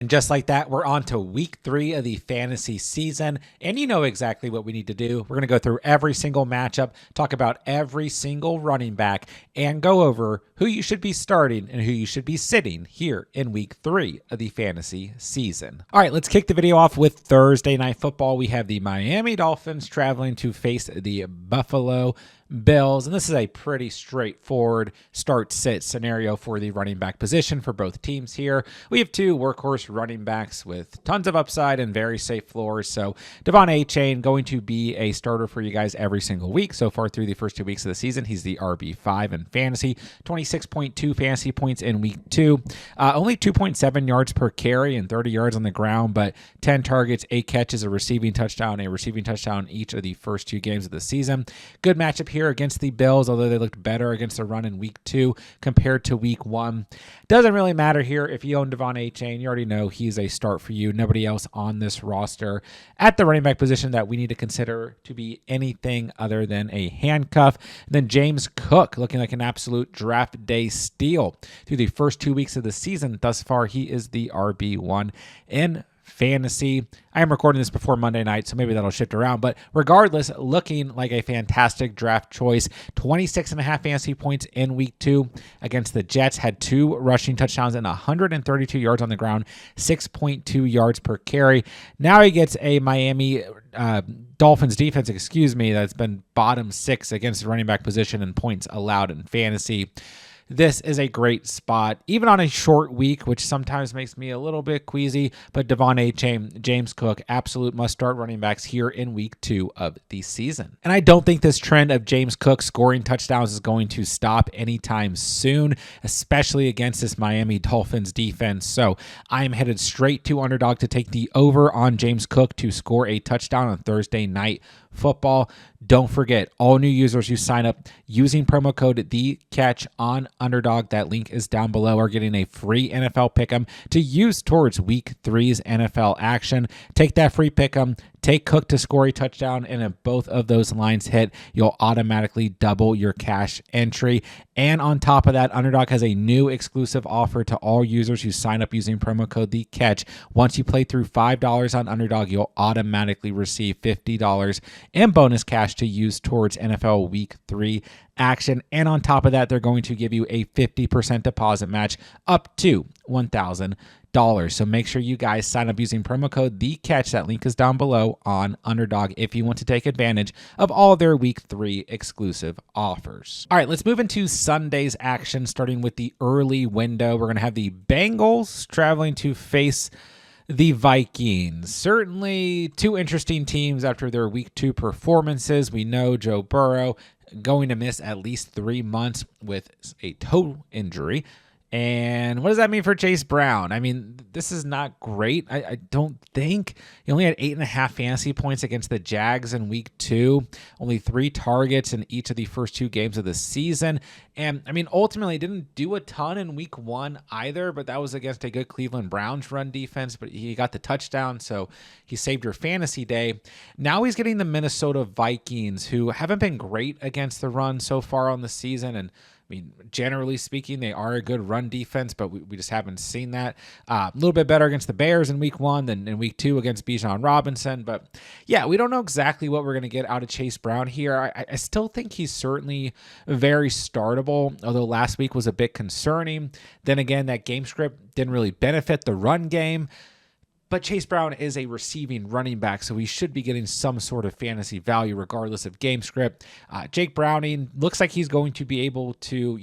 And just like that, we're on to week 3 of the fantasy season, and you know exactly what we need to do. We're going to go through every single matchup, talk about every single running back, and go over who you should be starting and who you should be sitting here in week 3 of the fantasy season. All right, let's kick the video off with Thursday Night Football. We have the Miami Dolphins traveling to face the Buffalo Bills, and this is a pretty straightforward start-sit scenario for the running back position for both teams here. We have two workhorse running backs with tons of upside and very safe floors, so De'Von Achane going to be a starter for you guys every single week. So far through the first 2 weeks of the season, he's the RB5 in fantasy, 26.2 fantasy points in week 2, only 2.7 yards per carry and 30 yards on the ground, but 10 targets, 8 catches, a receiving touchdown each of the first 2 games of the season. Good matchup here against the Bills, although they looked better against the run in week 2 compared to week 1. Doesn't really matter here if you own De'Von Achane. You already know he's a start for you. Nobody else on this roster at the running back position that we need to consider to be anything other than a handcuff. And then James Cook looking like an absolute draft day steal through the first 2 weeks of the season. Thus far, he is the RB1 in fantasy. I am recording this before Monday night, so maybe that'll shift around. But regardless, looking like a fantastic draft choice. 26.5 fantasy points in week 2 against the Jets. Had 2 rushing touchdowns and 132 yards on the ground, 6.2 yards per carry. Now he gets a Miami Dolphins defense, that's been bottom 6 against the running back position in points allowed in fantasy. This is a great spot, even on a short week, which sometimes makes me a little bit queasy, but De'Von Achane, James Cook, absolute must-start running backs here in week 2 of the season. And I don't think this trend of James Cook scoring touchdowns is going to stop anytime soon, especially against this Miami Dolphins defense. So I'm headed straight to Underdog to take the over on James Cook to score a touchdown on Thursday Night Football. Don't forget, all new users who sign up using promo code THECATCH on Underdog, that link is down below, are getting a free NFL Pick'em to use towards week 3's NFL action. Take that free Pick'em, take Cook to score a touchdown, and if both of those lines hit, you'll automatically double your cash entry. And on top of that, Underdog has a new exclusive offer to all users who sign up using promo code THECATCH. Once you play through $5 on Underdog, you'll automatically receive $50 in bonus cash to use towards NFL Week 3 action. And on top of that, they're going to give you a 50% deposit match up to $1,000. So make sure you guys sign up using promo code THECATCH. That link is down below on Underdog if you want to take advantage of all their week 3 exclusive offers. All right, let's move into Sunday's action, starting with the early window. We're going to have the Bengals traveling to face the Vikings. Certainly 2 interesting teams after their week 2 performances. We know Joe Burrow going to miss at least 3 months with a toe injury. And what does that mean for Chase Brown? I mean, this is not great. I don't think. He only had 8.5 fantasy points against the Jags in week 2. Only 3 targets in each of the first 2 games of the season. And, I mean, ultimately didn't do a ton in week 1 either, but that was against a good Cleveland Browns run defense. But he got the touchdown, so he saved your fantasy day. Now he's getting the Minnesota Vikings, who haven't been great against the run so far on the season. And I mean, generally speaking, they are a good run defense, but we just haven't seen that. A little bit better against the Bears in week 1 than in week 2 against Bijan Robinson. But yeah, we don't know exactly what we're going to get out of Chase Brown here. I still think he's certainly very startable, although last week was a bit concerning. Then again, that game script didn't really benefit the run game. But Chase Brown is a receiving running back, so he should be getting some sort of fantasy value regardless of game script. Jake Browning looks like he's going to be able to,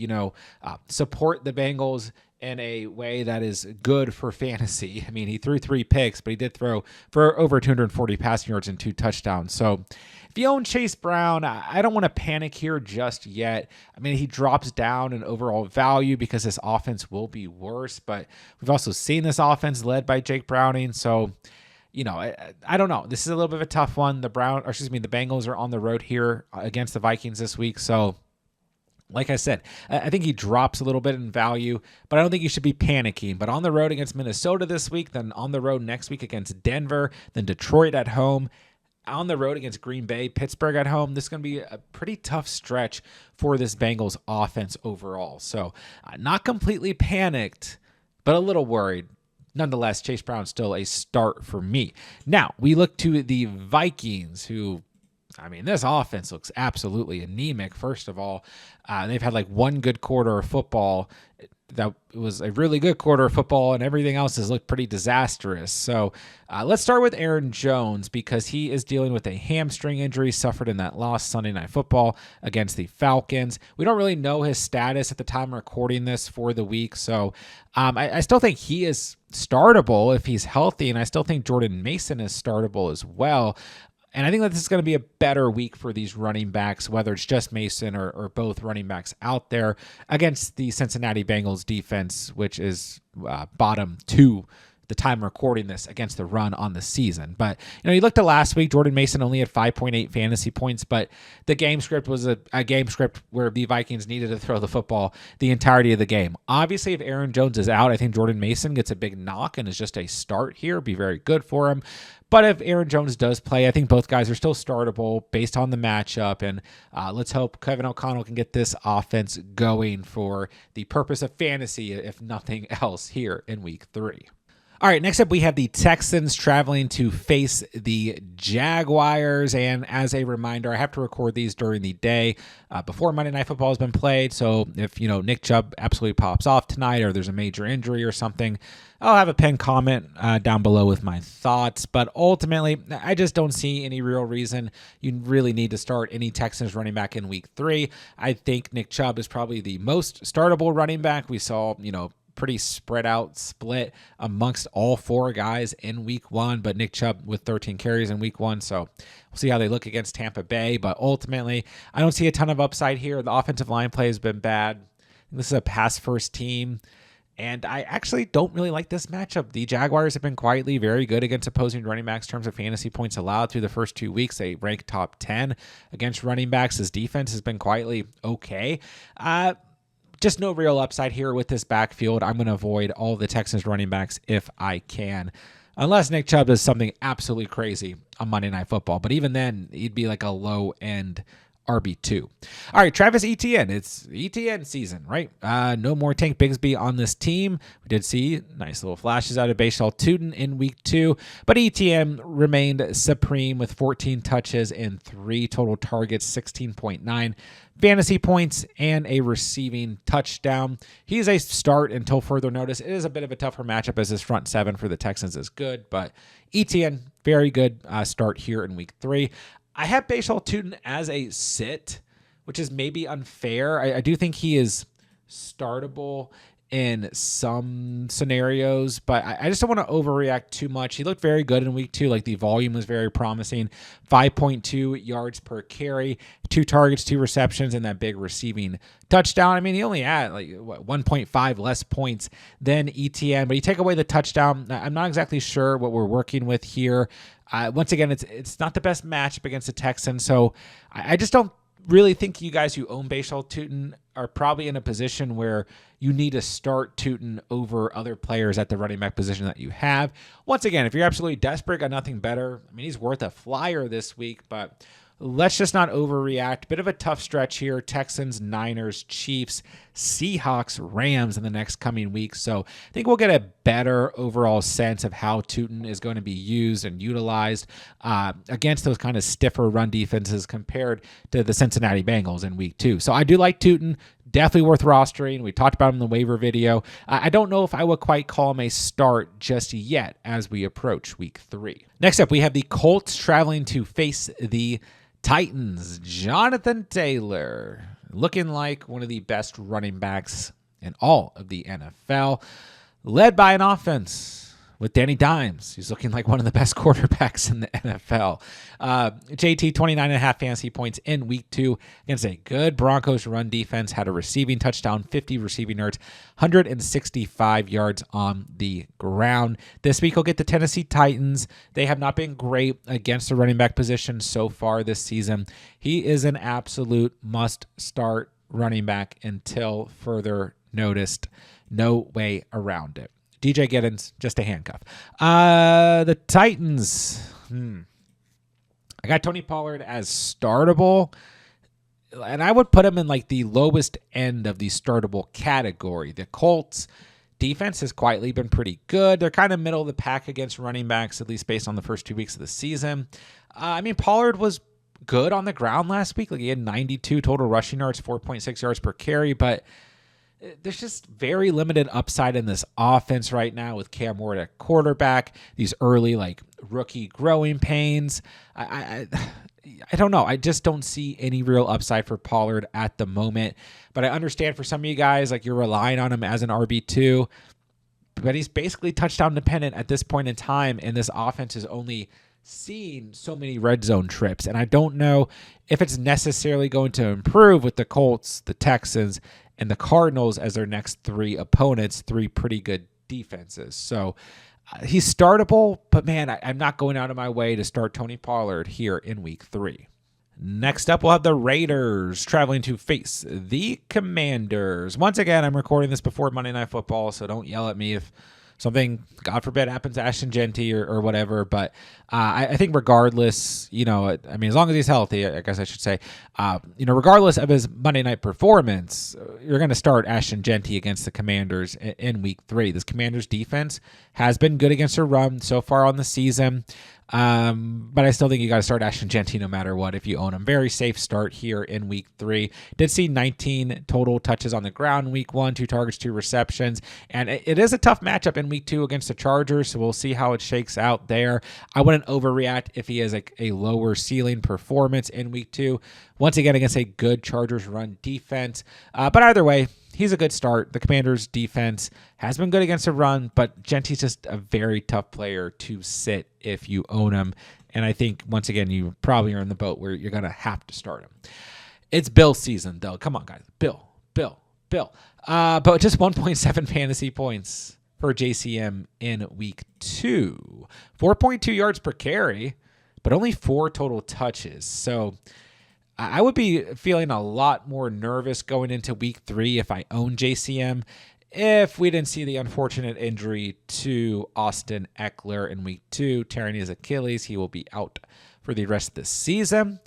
support the Bengals in a way that is good for fantasy. I mean, he threw 3 picks, but he did throw for over 240 passing yards and 2 touchdowns. So if you own Chase Brown, I don't want to panic here just yet. I mean, he drops down in overall value because this offense will be worse, but we've also seen this offense led by Jake Browning. So, I don't know. This is a little bit of a tough one. The Bengals are on the road here against the Vikings this week. So, like I said, I think he drops a little bit in value, but I don't think you should be panicking. But on the road against Minnesota this week, then on the road next week against Denver, then Detroit at home, on the road against Green Bay, Pittsburgh at home. This is going to be a pretty tough stretch for this Bengals offense overall. So not completely panicked, but a little worried. nonetheless, Chase Brown's still a start for me. Now, we look to the Vikings, who, I mean, this offense looks absolutely anemic. First of all, they've had like one good quarter of football. That was a really good quarter of football, and everything else has looked pretty disastrous. So let's start with Aaron Jones, because he is dealing with a hamstring injury suffered in that loss Sunday Night Football against the Falcons. We don't really know his status at the time of recording this for the week, so I still think he is startable if he's healthy, and I still think Jordan Mason is startable as well. And I think that this is going to be a better week for these running backs, whether it's just Mason or both running backs out there against the Cincinnati Bengals defense, which is bottom 2 the time recording this against the run on the season. But, you looked at last week, Jordan Mason only had 5.8 fantasy points, but the game script was a game script where the Vikings needed to throw the football the entirety of the game. Obviously, if Aaron Jones is out, I think Jordan Mason gets a big knock and is just a start here. Be very good for him. But if Aaron Jones does play, I think both guys are still startable based on the matchup. And let's hope Kevin O'Connell can get this offense going for the purpose of fantasy, if nothing else, here in week 3. All right, next up we have the Texans traveling to face the Jaguars. And as a reminder, I have to record these during the day before Monday Night Football has been played. So if, Nick Chubb absolutely pops off tonight or there's a major injury or something, I'll have a pinned comment down below with my thoughts. But ultimately, I just don't see any real reason you really need to start any Texans running back in week 3. I think Nick Chubb is probably the most startable running back. We saw, pretty spread out split amongst all 4 guys in week 1, but Nick Chubb with 13 carries in week 1. So we'll see how they look against Tampa Bay. But ultimately, I don't see a ton of upside here. The offensive line play has been bad. This is a pass first team. And I actually don't really like this matchup. The Jaguars have been quietly very good against opposing running backs in terms of fantasy points allowed through the first 2 weeks. They rank top 10 against running backs. His defense has been quietly okay. Just no real upside here with this backfield. I'm going to avoid all the Texans running backs if I can, unless Nick Chubb does something absolutely crazy on Monday Night Football. But even then, he'd be like a low-end RB2. All right, Travis Etienne. It's Etienne season, right? No more Tank Bigsby on this team. We did see nice little flashes out of Bashal Tootin in week 2, but Etienne remained supreme with 14 touches and 3 total targets, 16.9 fantasy points, and a receiving touchdown. He's a start until further notice. It is a bit of a tougher matchup as his front 7 for the Texans is good, but Etienne, very good start here in week 3. I have Bashal Tootin as a sit, which is maybe unfair. I do think he is startable in some scenarios, but I just don't want to overreact too much. He looked very good in week 2. Like, the volume was very promising. 5.2 yards per carry, 2 targets, 2 receptions, and that big receiving touchdown. I mean, he only had 1.5 less points than Etienne, but you take away the touchdown. I'm not exactly sure what we're working with here. Once again, it's not the best matchup against the Texans, so I just don't really think you guys who own Bashal Tootin are probably in a position where you need to start Tootin over other players at the running back position that you have. Once again, if you're absolutely desperate, got nothing better, I mean, he's worth a flyer this week, but let's just not overreact. Bit of a tough stretch here. Texans, Niners, Chiefs, Seahawks, Rams in the next coming weeks. So I think we'll get a better overall sense of how Tootin is going to be used and utilized against those kind of stiffer run defenses compared to the Cincinnati Bengals in week 2. So I do like Tootin. Definitely worth rostering. We talked about him in the waiver video. I don't know if I would quite call him a start just yet as we approach week 3. Next up, we have the Colts traveling to face the Titans. Jonathan Taylor, looking like one of the best running backs in all of the NFL, led by an offense with Danny Dimes. He's looking like one of the best quarterbacks in the NFL. JT, 29.5 fantasy points in week 2 against a good Broncos run defense, had a receiving touchdown, 50 receiving yards, 165 yards on the ground. This week he'll get the Tennessee Titans. They have not been great against the running back position so far this season. He is an absolute must-start running back until further noticed. No way around it. DJ Giddens, just a handcuff. The Titans. I got Tony Pollard as startable, and I would put him in like the lowest end of the startable category. The Colts, defense has quietly been pretty good. They're kind of middle of the pack against running backs, at least based on the first 2 weeks of the season. Pollard was good on the ground last week. Like, he had 92 total rushing yards, 4.6 yards per carry, but there's just very limited upside in this offense right now with Cam Ward at quarterback, these early rookie growing pains. I don't know. I just don't see any real upside for Pollard at the moment. But I understand for some of you guys, you're relying on him as an RB2, but he's basically touchdown dependent at this point in time, and this offense is only seen so many red zone trips. And I don't know if it's necessarily going to improve with the Colts, the Texans, and the Cardinals as their next 3 opponents, 3 pretty good defenses. So he's startable, but man, I'm not going out of my way to start Tony Pollard here in week 3. Next up, we'll have the Raiders traveling to face the Commanders. Once again, I'm recording this before Monday Night Football, so don't yell at me if something, God forbid, happens to Ashton Genty or whatever. But I think regardless, as long as he's healthy, I guess I should say, regardless of his Monday night performance, you're going to start Ashton Genty against the Commanders in week 3. This Commanders defense has been good against the run so far on the season. But I still think you got to start Ashton Genty no matter what if you own him. Very safe start here in week 3. Did see 19 total touches on the ground in week 1, 2 targets, 2 receptions. And it is a tough matchup in week 2 against the Chargers, so we'll see how it shakes out there. I wouldn't overreact if he has a lower ceiling performance in week 2. Once again, against a good Chargers run defense. But either way, he's a good start. The Commanders' defense has been good against the run, but Genty's just a very tough player to sit if you own him. And I think, once again, you probably are in the boat where you're going to have to start him. It's Bill season, though. Come on, guys. Bill. But just 1.7 fantasy points for JCM in week 2. 4.2 yards per carry, but only 4 total touches. So I would be feeling a lot more nervous going into week 3 if I own JCM if we didn't see the unfortunate injury to Austin Eckler in week 2, tearing his Achilles. He will be out for the rest of the season.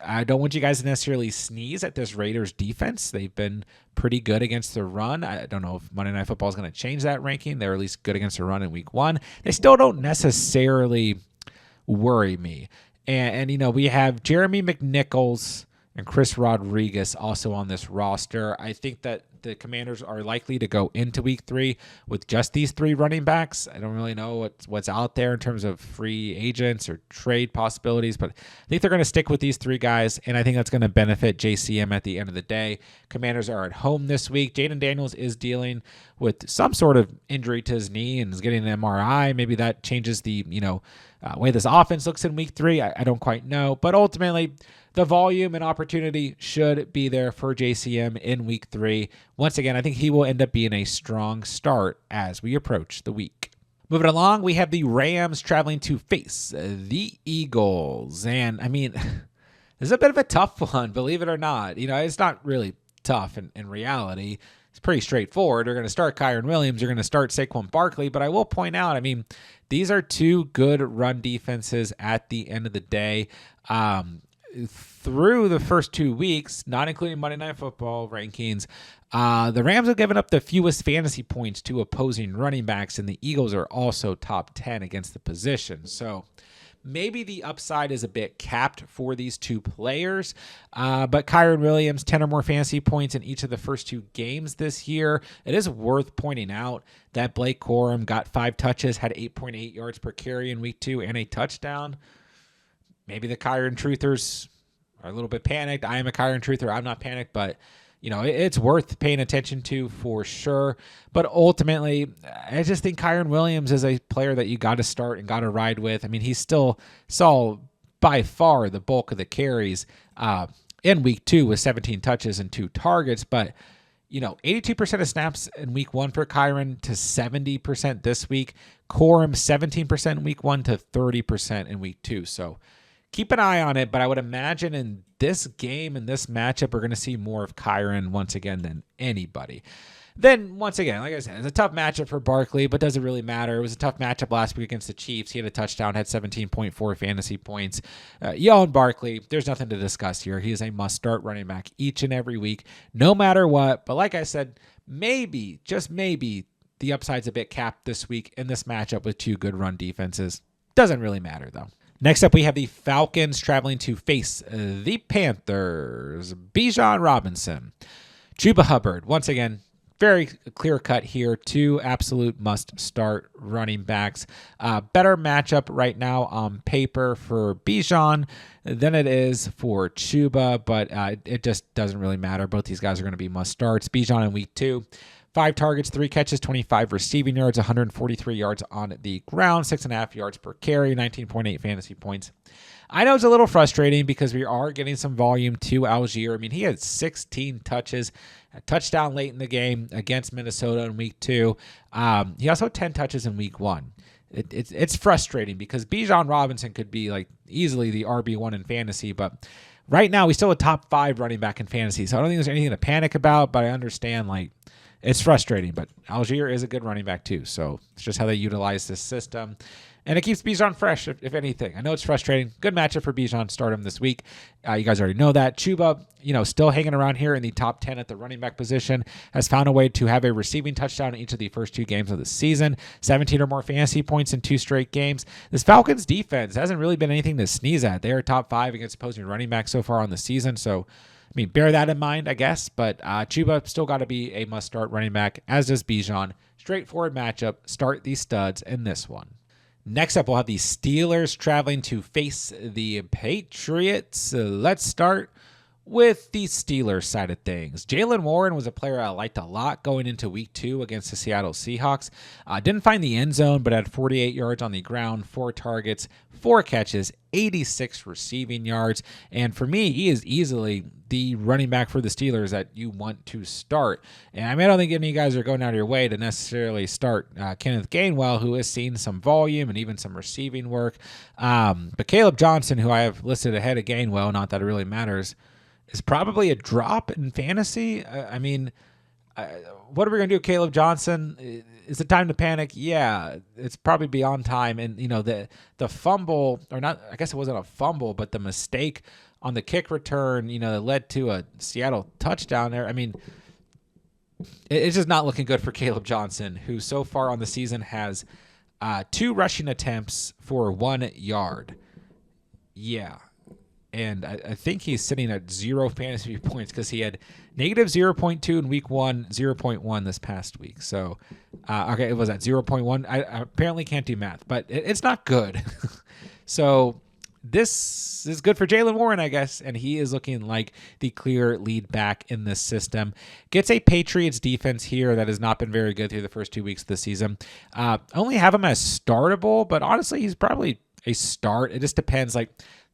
I don't want you guys to necessarily sneeze at this Raiders defense. They've been pretty good against the run. I don't know if Monday Night Football is going to change that ranking. They're at least good against the run in week 1. They still don't necessarily worry me. And we have Jeremy McNichols and Chris Rodriguez also on this roster. I think that the Commanders are likely to go into week 3 with just these 3 running backs. I don't really know what's out there in terms of free agents or trade possibilities, but I think they're going to stick with these 3 guys, and I think that's going to benefit JCM at the end of the day. Commanders are at home this week. Jaden Daniels is dealing with some sort of injury to his knee and is getting an MRI. Maybe that changes the way this offense looks in week 3. I don't quite know, but ultimately the volume and opportunity should be there for JCM in week 3. Once again, I think he will end up being a strong start as we approach the week. Moving along, we have the Rams traveling to face the Eagles. And this is a bit of a tough one, believe it or not. It's not really tough in reality. It's pretty straightforward. They're going to start Kyren Williams. You're going to start Saquon Barkley. But I will point out, these are 2 good run defenses at the end of the day. Through the first 2 weeks, not including Monday Night Football rankings, the Rams have given up the fewest fantasy points to opposing running backs, and the Eagles are also top 10 against the position. So maybe the upside is a bit capped for these 2 players, but Kyren Williams, 10 or more fantasy points in each of the first 2 games this year. It is worth pointing out that Blake Corum got 5 touches, had 8.8 yards per carry in week 2, and a touchdown. Maybe the Kyren truthers are a little bit panicked. I am a Kyren truther. I'm not panicked, but it's worth paying attention to for sure. But ultimately, I just think Kyren Williams is a player that you got to start and got to ride with. He still saw by far the bulk of the carries in week 2 with 17 touches and 2 targets. But 82% of snaps in week 1 for Kyren to 70% this week. Corum 17% in week 1 to 30% in week 2. So keep an eye on it, but I would imagine in this game, in this matchup, we're going to see more of Kyren once again than anybody. Then, once again, like I said, it's a tough matchup for Barkley, but doesn't really matter. It was a tough matchup last week against the Chiefs. He had a touchdown, had 17.4 fantasy points. You own Barkley. There's nothing to discuss here. He is a must-start running back each and every week, no matter what. But like I said, maybe, just maybe, the upside's a bit capped this week in this matchup with two good run defenses. Doesn't really matter, though. Next up, we have the Falcons traveling to face the Panthers. Bijan Robinson. Chuba Hubbard. Once again, very clear cut here. Two absolute must-start running backs. Better matchup right now on paper for Bijan than it is for Chuba, but it just doesn't really matter. Both these guys are going to be must-starts. Bijan in week 2. 5 targets, 3 catches, 25 receiving yards, 143 yards on the ground, 6.5 yards per carry, 19.8 fantasy points. I know it's a little frustrating because we are getting some volume to Algier. I mean, he had 16 touches, a touchdown late in the game against Minnesota in week 2. He also had 10 touches in week 1. It's frustrating because Bijan Robinson could be like easily the RB1 in fantasy, but right now he's still a top 5 running back in fantasy. So I don't think there's anything to panic about, but I understand it's frustrating, but Algier is a good running back too. So it's just how they utilize this system. And it keeps Bijan fresh, if anything. I know it's frustrating. Good matchup for Bijan. Start him this week. You guys already know that. Chuba, still hanging around here in the top 10 at the running back position, has found a way to have a receiving touchdown in each of the first 2 games of the season. 17 or more fantasy points in 2 straight games. This Falcons defense hasn't really been anything to sneeze at. They are top 5 against opposing running backs so far on the season. So, bear that in mind, I guess. But Chuba still got to be a must-start running back, as does Bijan. Straightforward matchup. Start these studs in this one. Next up, we'll have the Steelers traveling to face the Patriots. Let's start with the Steelers side of things. Jaylen Warren was a player I liked a lot going into week 2 against the Seattle Seahawks. Didn't find the end zone, but had 48 yards on the ground, 4 targets, 4 catches, 86 receiving yards. And for me, he is easily the running back for the Steelers that you want to start. And I don't think any of you guys are going out of your way to necessarily start Kenneth Gainwell, who has seen some volume and even some receiving work. But Caleb Johnson, who I have listed ahead of Gainwell, not that it really matters, is probably a drop in fantasy. What are we going to do with Caleb Johnson? Is it time to panic? Yeah, it's probably beyond time. And, the fumble, or not, I guess it wasn't a fumble, but the mistake on the kick return, that led to a Seattle touchdown there. It's just not looking good for Caleb Johnson, who so far on the season has 2 rushing attempts for 1 yard. Yeah. And I think he's sitting at 0 fantasy points because he had negative 0.2 in week 1, 0.1 this past week. So, okay, it was at 0.1. I apparently can't do math, but it's not good. So this is good for Jaylen Warren, I guess, and he is looking like the clear lead back in this system. Gets a Patriots defense here that has not been very good through the first 2 weeks of the season. Only have him as startable, but honestly, he's probably a start. It just depends.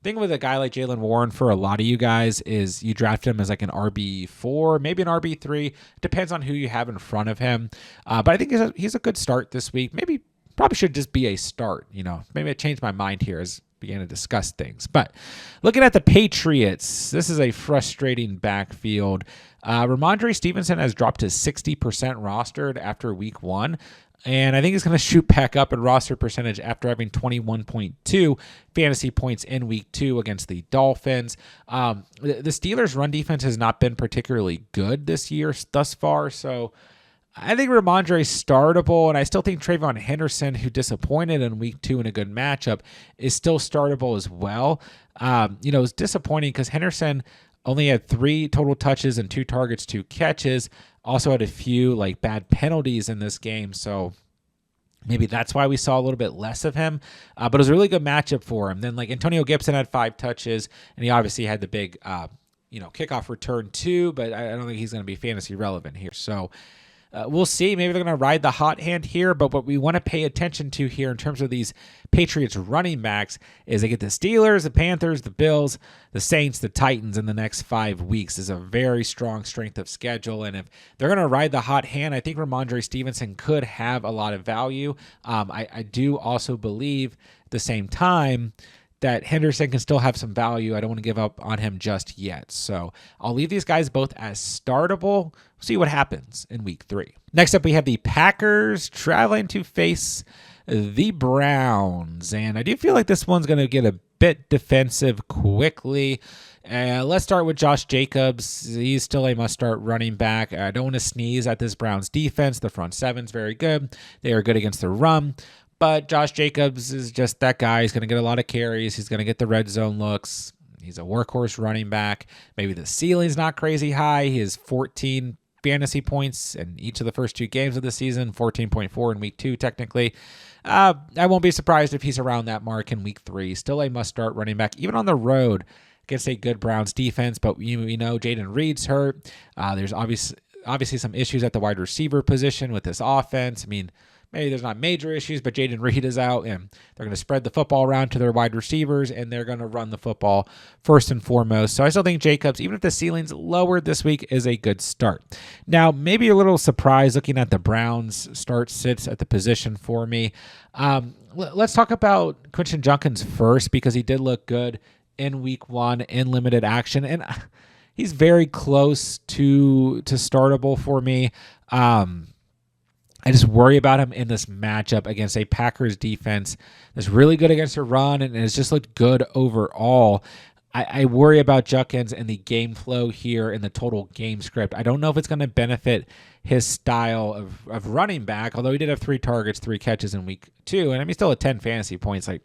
Thing with a guy like Jaylen Warren for a lot of you guys is you draft him as like an RB4, maybe an RB3. Depends on who you have in front of him. But I think he's a good start this week. Probably should just be a start. Maybe I changed my mind here as began to discuss things. But looking at the Patriots, this is a frustrating backfield. Ramondre Stevenson has dropped to 60% rostered after week 1. And I think he's going to shoot back up in roster percentage after having 21.2 fantasy points in week 2 against the Dolphins. The Steelers' run defense has not been particularly good this year thus far, so I think Ramondre is startable, and I still think Trayvon Henderson, who disappointed in week 2 in a good matchup, is still startable as well. It was disappointing because Henderson only had 3 total touches and 2 targets, 2 catches. Also had a few bad penalties in this game, so maybe that's why we saw a little bit less of him. But it was a really good matchup for him. Then Antonio Gibson had 5 touches, and he obviously had the big kickoff return too. But I don't think he's going to be fantasy relevant here. So we'll see. Maybe they're going to ride the hot hand here. But what we want to pay attention to here in terms of these Patriots running backs is they get the Steelers, the Panthers, the Bills, the Saints, the Titans in the next 5 weeks. Is a very strong strength of schedule. And if they're going to ride the hot hand, I think Ramondre Stevenson could have a lot of value. I do also believe at the same time that Henderson can still have some value. I don't want to give up on him just yet. So I'll leave these guys both as startable. See what happens in week 3. Next up, we have the Packers traveling to face the Browns. And I do feel like this one's going to get a bit defensive quickly. Let's start with Josh Jacobs. He's still a must-start running back. I don't want to sneeze at this Browns defense. The front seven's very good. They are good against the run. But Josh Jacobs is just that guy. He's going to get a lot of carries. He's going to get the red zone looks. He's a workhorse running back. Maybe the ceiling's not crazy high. He has 14 fantasy points in each of the first 2 games of the season, 14.4 in week 2 technically. I won't be surprised if he's around that mark in week 3. Still a must-start running back, even on the road against a good Browns defense. But you know Jayden Reed's hurt. There's obviously some issues at the wide receiver position with this offense. I mean, maybe there's not major issues, but Jayden Reed is out, and they're going to spread the football around to their wide receivers, and they're going to run the football first and foremost. So I still think Jacobs, even if the ceiling's lowered this week, is a good start. Now, maybe a little surprise looking at the Browns start sits at the position for me. Let's talk about Quinton Junkins first, because he did look good in week 1 in limited action, and he's very close to startable for me. I just worry about him in this matchup against a Packers defense that's really good against the run and has just looked good overall. I worry about Junkins and the game flow here in the total game script. I don't know if it's going to benefit his style of running back, although he did have 3 targets, 3 catches in week 2, and I mean, still at 10 fantasy points. Like,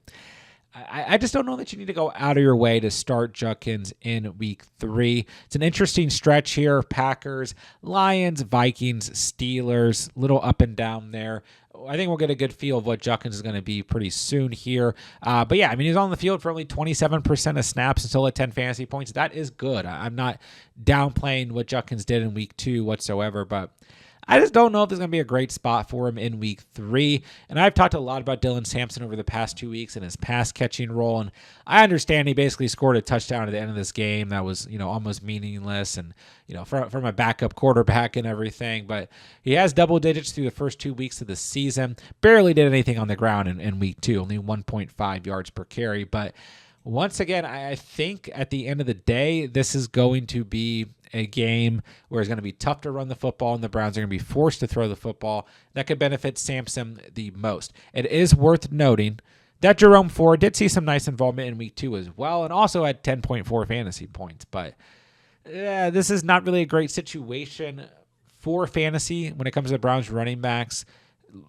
I just don't know that you need to go out of your way to start Junkins in week 3. It's an interesting stretch here. Packers, Lions, Vikings, Steelers, little up and down there. I think we'll get a good feel of what Junkins is going to be pretty soon here. But yeah, I mean, he's on the field for only 27% of snaps and still at 10 fantasy points. That is good. I'm not downplaying what Junkins did in week 2 whatsoever, but I just don't know if there's going to be a great spot for him in week 3. And I've talked a lot about Dylan Sampson over the past 2 weeks and his pass catching role. And I understand he basically scored a touchdown at the end of this game that was, almost meaningless and, from a backup quarterback and everything. But he has double digits through the first 2 weeks of the season. Barely did anything on the ground in week 2, only 1.5 yards per carry. But once again, I think at the end of the day, this is going to be a game where it's going to be tough to run the football, and the Browns are going to be forced to throw the football. That could benefit Sampson the most. It is worth noting that Jerome Ford did see some nice involvement in week 2 as well, and also had 10.4 fantasy points. But this is not really a great situation for fantasy when it comes to the Browns running backs.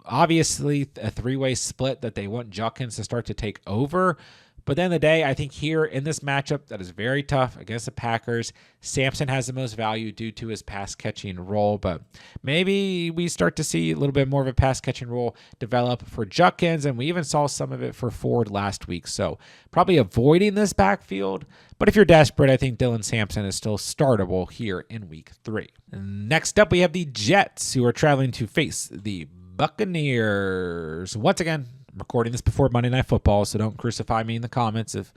Obviously, a 3-way split that they want Junkins to start to take over. But at the end of the day, I think here in this matchup that is very tough against the Packers, Sampson has the most value due to his pass-catching role. But maybe we start to see a little bit more of a pass-catching role develop for Junkins, and we even saw some of it for Ford last week. So probably avoiding this backfield. But if you're desperate, I think Dylan Sampson is still startable here in week 3. Next up, we have the Jets, who are traveling to face the Buccaneers. Once again, I'm recording this before Monday Night Football, so don't crucify me in the comments if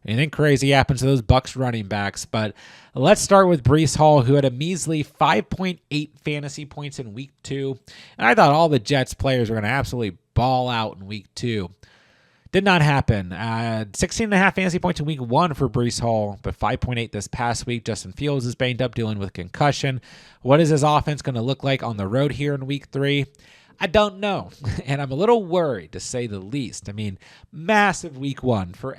anything crazy happens to those Bucs running backs. But let's start with Breece Hall, who had a measly 5.8 fantasy points in week 2. And I thought all the Jets players were going to absolutely ball out in week 2. Did not happen. 16.5 fantasy points in week 1 for Breece Hall, but 5.8 this past week. Justin Fields is banged up, dealing with concussion. What is his offense going to look like on the road here in week 3? I don't know, and I'm a little worried, to say the least. I mean, massive week 1 for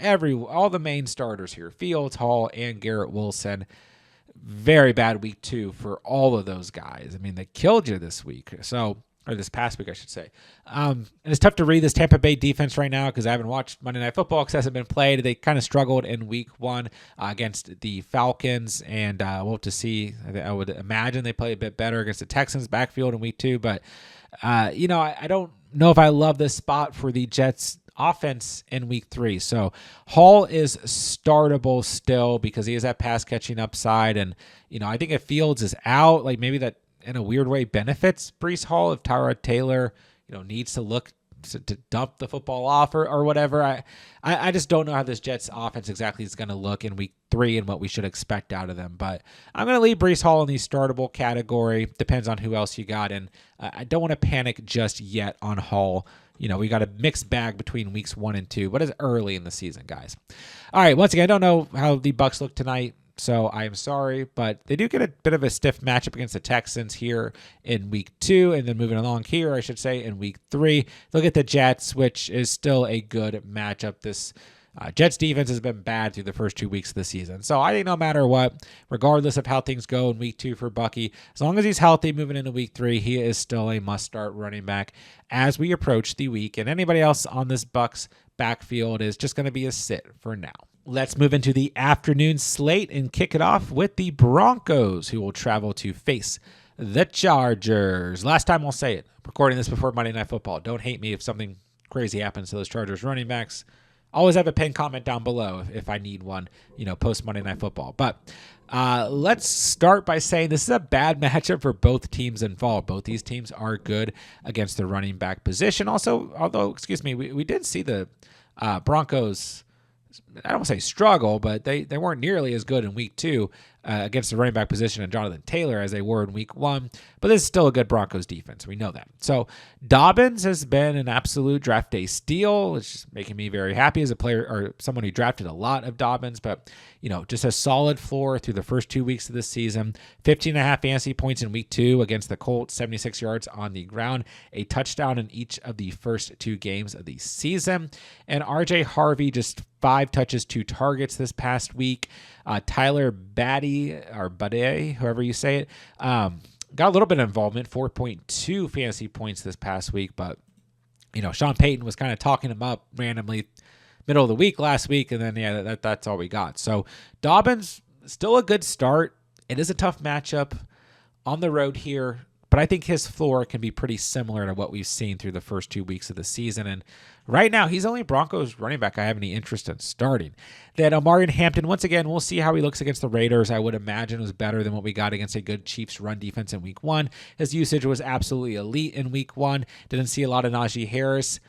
all the main starters here, Fields, Hall, and Garrett Wilson. Very bad week 2 for all of those guys. I mean, they killed you this week, or this past week, I should say. And it's tough to read this Tampa Bay defense right now because I haven't watched Monday Night Football because it hasn't been played. They kind of struggled in week 1 against the Falcons, and we'll have to see. I would imagine they play a bit better against the Texans backfield in week 2, but I don't know if I love this spot for the Jets offense in week 3. So Hall is startable still because he has that pass catching upside. And, I think if Fields is out, like maybe that in a weird way benefits Breece Hall if Tyrod Taylor, needs to look to dump the football off or whatever. I just don't know how this Jets offense exactly is going to look in week 3 and what we should expect out of them. But I'm going to leave Breece Hall in the startable category. Depends on who else you got. And I don't want to panic just yet on Hall. We got a mixed bag between weeks 1 and 2, but it's early in the season, guys. All right, once again, I don't know how the Bucs look tonight, so I am sorry, but they do get a bit of a stiff matchup against the Texans here in week 2, and then moving along here, I should say, in week 3. Look at the Jets, which is still a good matchup. This Jets defense has been bad through the first 2 weeks of the season. So I think no matter what, regardless of how things go in week 2 for Bucky, as long as he's healthy moving into week 3, he is still a must-start running back as we approach the week. And anybody else on this Bucs backfield is just going to be a sit for now. Let's move into the afternoon slate and kick it off with the Broncos, who will travel to face the Chargers. Last time I'll say it, recording this before Monday Night Football. Don't hate me if something crazy happens to those Chargers running backs. Always have a pinned comment down below if I need one, post Monday Night Football. But let's start by saying this is a bad matchup for both teams involved. Both these teams are good against the running back position. Also, although, we did see the Broncos, I don't want to say struggle, but they weren't nearly as good in week 2 against the running back position and Jonathan Taylor as they were in week 1. But this is still a good Broncos defense. We know that. So Dobbins has been an absolute draft day steal. It's just making me very happy as a player or someone who drafted a lot of Dobbins. But, just a solid floor through the first 2 weeks of the season. 15.5 fantasy points in week 2 against the Colts, 76 yards on the ground, a touchdown in each of the first 2 games of the season. And RJ Harvey just 5 touches, 2 targets this past week. Tyler Batty, or Bade, however you say it, got a little bit of involvement, 4.2 fantasy points this past week. But, Sean Payton was kind of talking him up randomly middle of the week last week. And then, that's all we got. So Dobbins, still a good start. It is a tough matchup on the road here, but I think his floor can be pretty similar to what we've seen through the first 2 weeks of the season. And right now, he's the only Broncos running back I have any interest in starting. Then Omarion Hampton, once again, we'll see how he looks against the Raiders. I would imagine was better than what we got against a good Chiefs run defense in week 1. His usage was absolutely elite in week 1. Didn't see a lot of Najee Harris.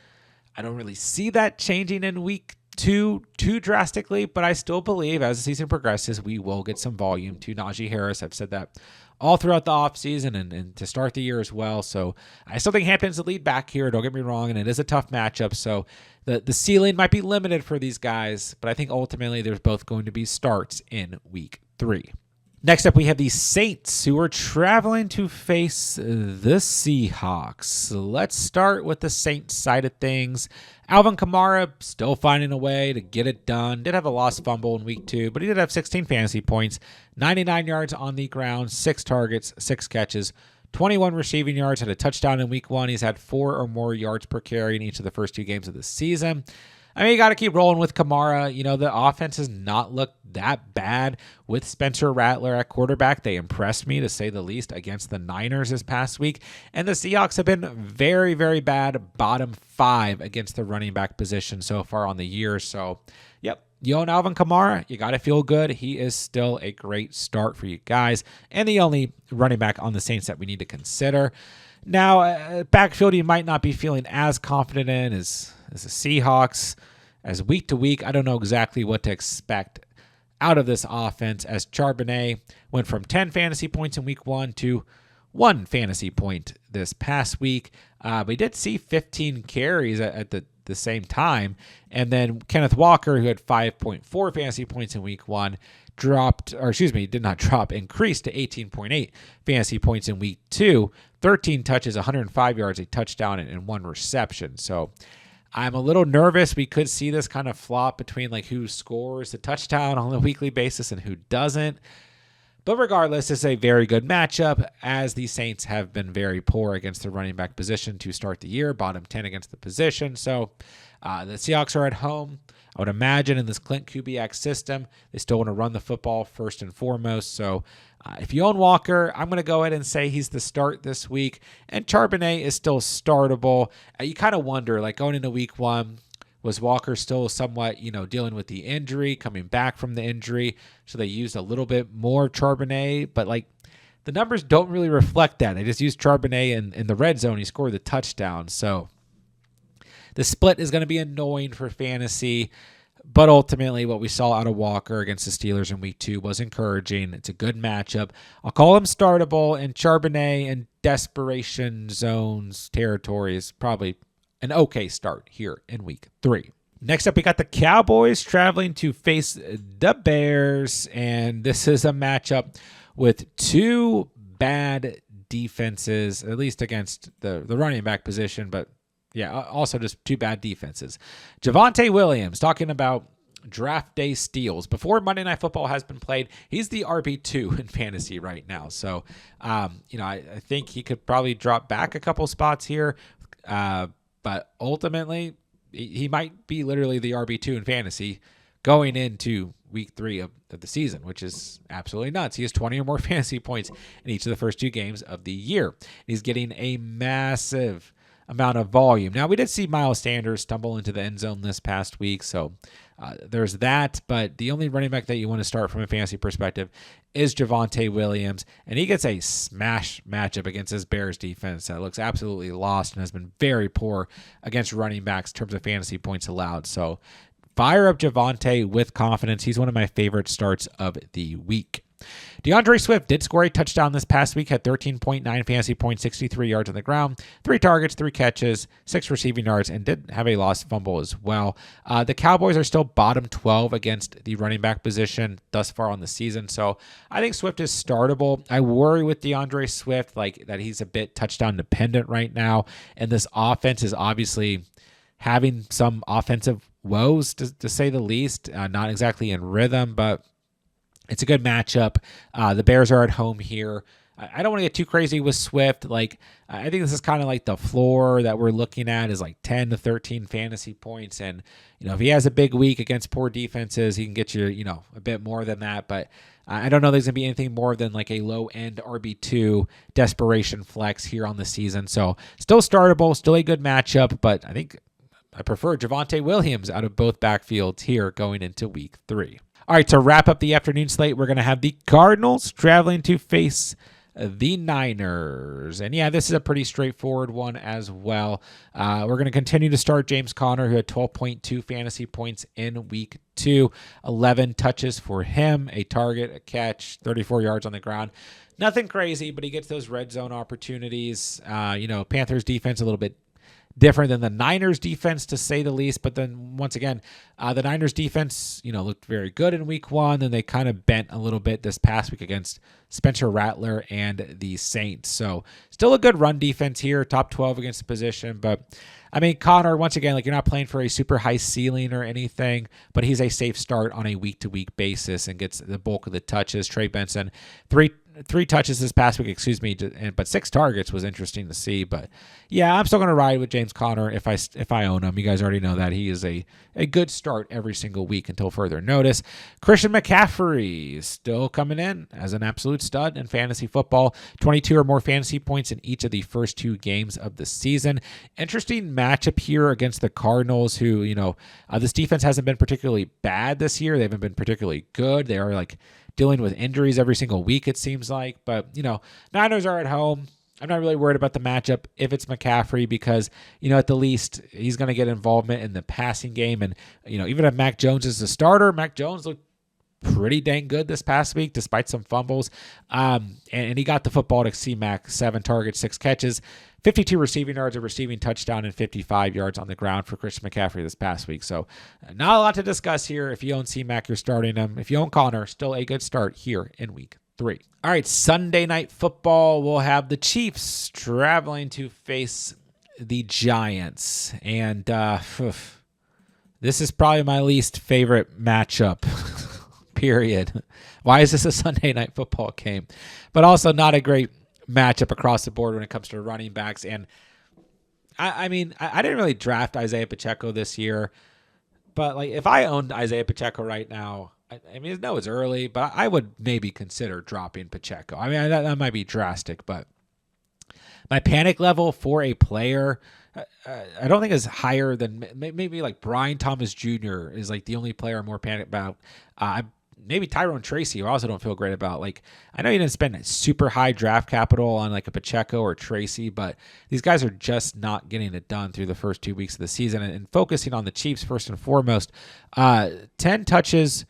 I don't really see that changing in week 2 too drastically, but I still believe as the season progresses, we will get some volume to Najee Harris. I've said that all throughout the offseason and to start the year as well. So I still think Hampton's the lead back here. Don't get me wrong. And it is a tough matchup. So the ceiling might be limited for these guys, but I think ultimately there's both going to be starts in week 3. Next up, we have the Saints, who are traveling to face the Seahawks. Let's start with the Saints side of things. Alvin Kamara still finding a way to get it done. Did have a lost fumble in week 2, but he did have 16 fantasy points, 99 yards on the ground, 6 targets, 6 catches, 21 receiving yards, had a touchdown in week 1. He's had 4 or more yards per carry in each of the first 2 games of the season. I mean, you got to keep rolling with Kamara. The offense has not looked that bad with Spencer Rattler at quarterback. They impressed me, to say the least, against the Niners this past week. And the Seahawks have been very, very bad, bottom 5 against the running back position so far on the year. So, yep, you own Alvin Kamara, you got to feel good. He is still a great start for you guys, and the only running back on the Saints that we need to consider. Now, backfield you might not be feeling as confident in as the Seahawks. As week to week, I don't know exactly what to expect out of this offense, as Charbonnet went from 10 fantasy points in week 1 to 1 fantasy point this past week. We did see 15 carries at the same time. And then Kenneth Walker, who had 5.4 fantasy points in week 1, increased to 18.8 fantasy points in week 2, 13 touches, 105 yards, a touchdown, and 1 reception. So I'm a little nervous. We could see this kind of flop between who scores the touchdown on a weekly basis and who doesn't. But regardless, it's a very good matchup, as the Saints have been very poor against the running back position to start the year, bottom 10 against the position. So the Seahawks are at home. I would imagine in this Clint Kubiak system, they still want to run the football first and foremost. So if you own Walker, I'm going to go ahead and say he's the start this week. And Charbonnet is still startable. You kind of wonder, going into week 1, was Walker still somewhat, dealing with the injury, coming back from the injury? So they used a little bit more Charbonnet, but the numbers don't really reflect that. They just used Charbonnet in the red zone. He scored the touchdown. So the split is going to be annoying for fantasy, but ultimately what we saw out of Walker against the Steelers in week 2 was encouraging. It's a good matchup. I'll call him startable, and Charbonnet in desperation zones territory is probably an okay start here in week 3. Next up, we got the Cowboys traveling to face the Bears, and this is a matchup with 2 bad defenses, at least against the running back position, but yeah, also just 2 bad defenses. Javonte Williams, talking about draft day steals. Before Monday Night Football has been played, he's the RB2 in fantasy right now. So, I think he could probably drop back a couple spots here. But ultimately, he might be literally the RB2 in fantasy going into week 3 of the season, which is absolutely nuts. He has 20 or more fantasy points in each of the first 2 games of the year. He's getting a massive amount of volume. Now, we did see Miles Sanders stumble into the end zone this past week, so there's that. But the only running back that you want to start from a fantasy perspective is Javonte Williams, and he gets a smash matchup against his Bears defense that looks absolutely lost and has been very poor against running backs in terms of fantasy points allowed. So fire up Javonte with confidence. He's one of my favorite starts of the week. DeAndre Swift did score a touchdown this past week, had 13.9 fantasy points, 63 yards on the ground, 3 targets, 3 catches, 6 receiving yards, and did have a lost fumble as well. The Cowboys are still bottom 12 against the running back position thus far on the season, so I think Swift is startable. I worry with DeAndre Swift that he's a bit touchdown dependent right now, and this offense is obviously having some offensive woes, to say the least. Not exactly in rhythm, but it's a good matchup. The Bears are at home here. I don't want to get too crazy with Swift. I think this is kind of like the floor that we're looking at is like 10 to 13 fantasy points. And, if he has a big week against poor defenses, he can get you, a bit more than that. But I don't know there's going to be anything more than like a low-end RB2 desperation flex here on the season. So still startable, still a good matchup, but I think I prefer Javonte Williams out of both backfields here going into week 3. All right, to wrap up the afternoon slate, we're going to have the Cardinals traveling to face the Niners. And yeah, this is a pretty straightforward one as well. We're going to continue to start James Conner, who had 12.2 fantasy points in week 2, 11 touches for him, a target, a catch, 34 yards on the ground. Nothing crazy, but he gets those red zone opportunities. Panthers defense a little bit different than the Niners defense, to say the least. But then once again, the Niners defense, looked very good in week 1, and they kind of bent a little bit this past week against Spencer Rattler and the Saints. So still a good run defense here, top 12 against the position. But I mean, Connor, once again, you're not playing for a super high ceiling or anything, but he's a safe start on a week-to-week basis and gets the bulk of the touches. Trey Benson, three touches this past week, but 6 targets was interesting to see. But yeah, I'm still going to ride with James Conner if I own him. You guys already know that he is a good start every single week until further notice. Christian McCaffrey is still coming in as an absolute stud in fantasy football. 22 or more fantasy points in each of the first 2 games of the season. Interesting matchup here against the Cardinals, who, this defense hasn't been particularly bad this year. They haven't been particularly good. They are dealing with injuries every single week, it seems like. But, Niners are at home. I'm not really worried about the matchup if it's McCaffrey because, at the least, he's going to get involvement in the passing game. And, even if Mac Jones is the starter, Mac Jones looked pretty dang good this past week despite some fumbles. And he got the football to C-Mac, 7 targets, 6 catches, 52 receiving yards, a receiving touchdown, and 55 yards on the ground for Christian McCaffrey this past week. So not a lot to discuss here. If you own C-Mac, you're starting him. If you own Connor, still a good start here in week 3. All right, Sunday Night Football, we'll have the Chiefs traveling to face the Giants. And this is probably my least favorite matchup, period. Why is this a Sunday Night Football game? But also not a great matchup across the board when it comes to running backs. And I didn't really draft Isaiah Pacheco this year, but if I owned Isaiah Pacheco right now, I know it's early, but I would maybe consider dropping Pacheco. That might be drastic, but my panic level for a player, I don't think is higher than maybe Brian Thomas Jr. is the only player I'm more panicked about. Maybe Tyrone Tracy, who I also don't feel great about. I know you didn't spend super high draft capital on a Pacheco or Tracy, but these guys are just not getting it done through the first 2 weeks of the season. And focusing on the Chiefs first and foremost, 10 touches,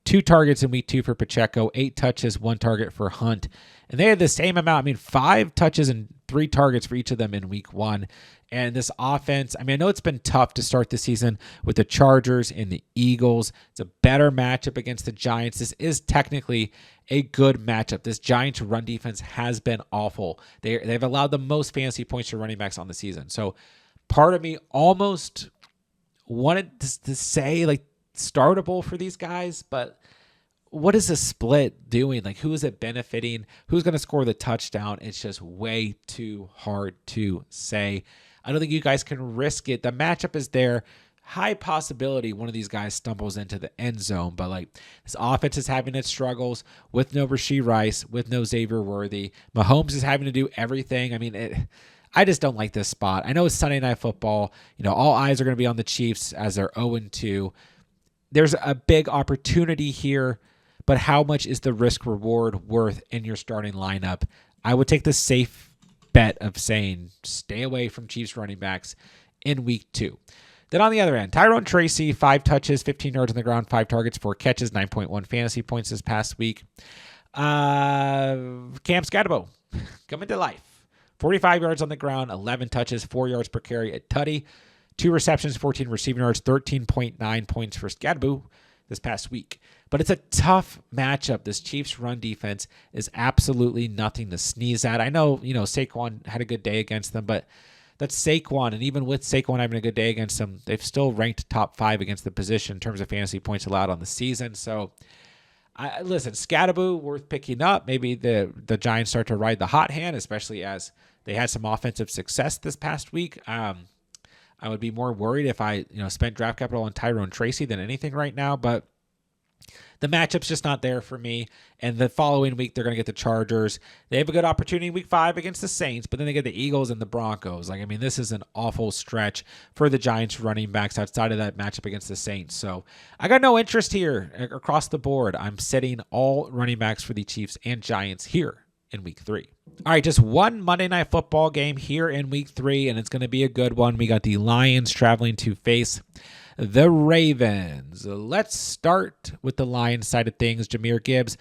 2 targets in week 2 for Pacheco, 8 touches, 1 target for Hunt. And they had the same amount. 5 touches and 3 targets for each of them in week 1. And this offense, I know it's been tough to start the season with the Chargers and the Eagles. It's a better matchup against the Giants. This is technically a good matchup. This Giants run defense has been awful. They've allowed the most fantasy points to running backs on the season. So part of me almost wanted to say startable for these guys, but what is the split doing? Like, who is it benefiting? Who's going to score the touchdown? It's just way too hard to say. I don't think you guys can risk it. The matchup is there. High possibility one of these guys stumbles into the end zone, but like, this offense is having its struggles with no Rashee Rice, with no Xavier Worthy. Mahomes is having to do everything. I mean, I just don't like this spot. I know it's Sunday Night Football. You know, all eyes are going to be on the Chiefs as they're 0-2. There's a big opportunity here, but how much is the risk reward worth in your starting lineup? I would take the safe bet of saying stay away from Chiefs running backs in week 2. Then on the other end, Tyrone Tracy, 5 touches, 15 yards on the ground, 5 targets, 4 catches, 9.1 fantasy points this past week. Cam Scatterbo coming to life. 45 yards on the ground, 11 touches, 4 yards per carry at Tutty. 2 receptions, 14 receiving yards, 13.9 points for Scatterbo this past week. But it's a tough matchup. This Chiefs run defense is absolutely nothing to sneeze at. I know, Saquon had a good day against them, but that's Saquon, and even with Saquon having a good day against them, they've still ranked top 5 against the position in terms of fantasy points allowed on the season. So, listen, Scatterbo worth picking up. Maybe the Giants start to ride the hot hand, especially as they had some offensive success this past week. I would be more worried if I spent draft capital on Tyrone Tracy than anything right now, but the matchup's just not there for me. And the following week, they're going to get the Chargers. They have a good opportunity in week 5 against the Saints, but then they get the Eagles and the Broncos. This is an awful stretch for the Giants running backs outside of that matchup against the Saints. So I got no interest here across the board. I'm sitting all running backs for the Chiefs and Giants here in week 3. All right, just one Monday Night Football game here in week 3, and it's going to be a good one. We got the Lions traveling to face the Ravens. Let's start with the Lions side of things. Jahmyr Gibbs,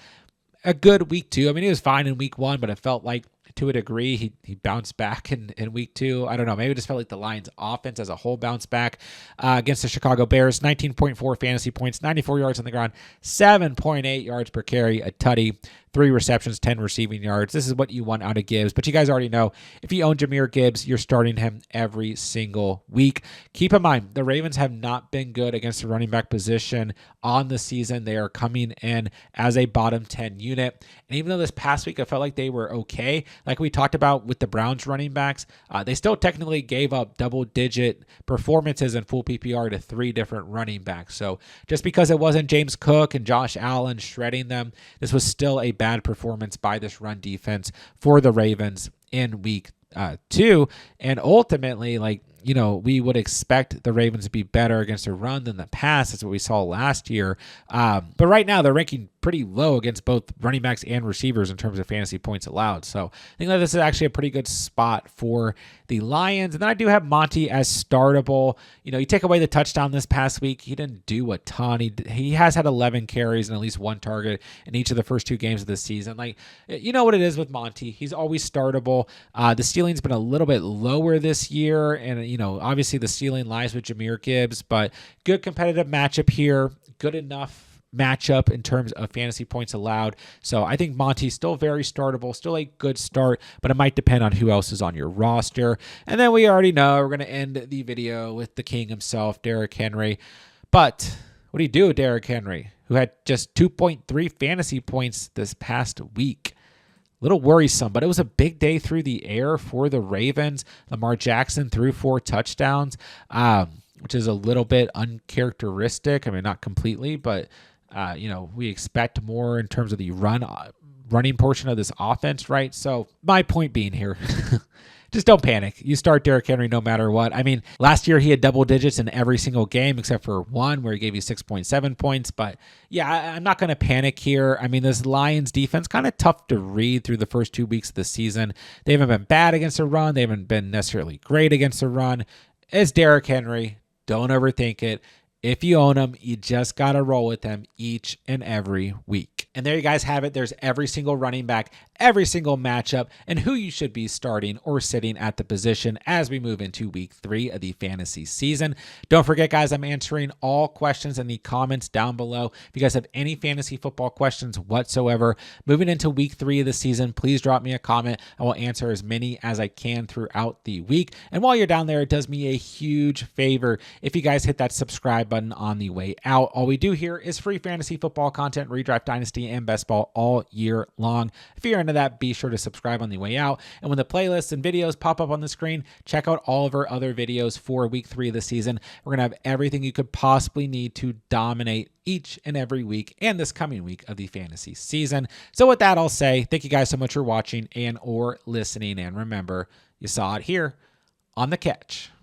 a good week 2. He was fine in week 1, but it felt like to a degree he bounced back in week 2. I don't know. Maybe it just felt like the Lions offense as a whole bounced back against the Chicago Bears. 19.4 fantasy points, 94 yards on the ground, 7.8 yards per carry, a tutty. 3 receptions, 10 receiving yards. This is what you want out of Gibbs. But you guys already know, if you own Jahmyr Gibbs, you're starting him every single week. Keep in mind, the Ravens have not been good against the running back position on the season. They are coming in as a bottom 10 unit. And even though this past week I felt like they were okay, like we talked about with the Browns running backs, they still technically gave up double-digit performances in full PPR to 3 different running backs. So just because it wasn't James Cook and Josh Allen shredding them, this was still a bad performance by this run defense for the Ravens in week 2. And ultimately, we would expect the Ravens to be better against a run than the pass. That's what we saw last year. But right now, they're ranking pretty low against both running backs and receivers in terms of fantasy points allowed. So I think that this is actually a pretty good spot for the Lions. And then I do have Monty as startable. You take away the touchdown this past week, he didn't do a ton. He has had 11 carries and at least 1 target in each of the first 2 games of the season. You know what it is with Monty. He's always startable. The ceiling's been a little bit lower this year. And, obviously the ceiling lies with Jahmyr Gibbs, but good competitive matchup here. Good enough matchup in terms of fantasy points allowed. So I think Monty's still very startable, still a good start, but it might depend on who else is on your roster. And then we already know we're going to end the video with the king himself, Derrick Henry. But what do you do with Derrick Henry, who had just 2.3 fantasy points this past week? Little worrisome, but it was a big day through the air for the Ravens. Lamar Jackson threw 4 touchdowns, which is a little bit uncharacteristic. Not completely, but we expect more in terms of the running portion of this offense, right? So my point being here, just don't panic. You start Derrick Henry no matter what. Last year he had double digits in every single game except for one where he gave you 6.7 points. But yeah, I'm not going to panic here. This Lions defense, kind of tough to read through the first 2 weeks of the season. They haven't been bad against the run. They haven't been necessarily great against the run. It's Derrick Henry. Don't overthink it. If you own him, you just got to roll with him each and every week. And there you guys have it. There's every single running back every single matchup, and who you should be starting or sitting at the position as we move into week 3 of the fantasy season. Don't forget, guys, I'm answering all questions in the comments down below. If you guys have any fantasy football questions whatsoever, moving into week 3 of the season, please drop me a comment. I will answer as many as I can throughout the week. And while you're down there, it does me a huge favor if you guys hit that subscribe button on the way out. All we do here is free fantasy football content, redraft, dynasty, and best ball all year long. If you're into that, be sure to subscribe on the way out. And when the playlists and videos pop up on the screen, check out all of our other videos for week 3 of the season. We're going to have everything you could possibly need to dominate each and every week and this coming week of the fantasy season. So with that, I'll say thank you guys so much for watching and or listening. And remember, you saw it here on The Catch.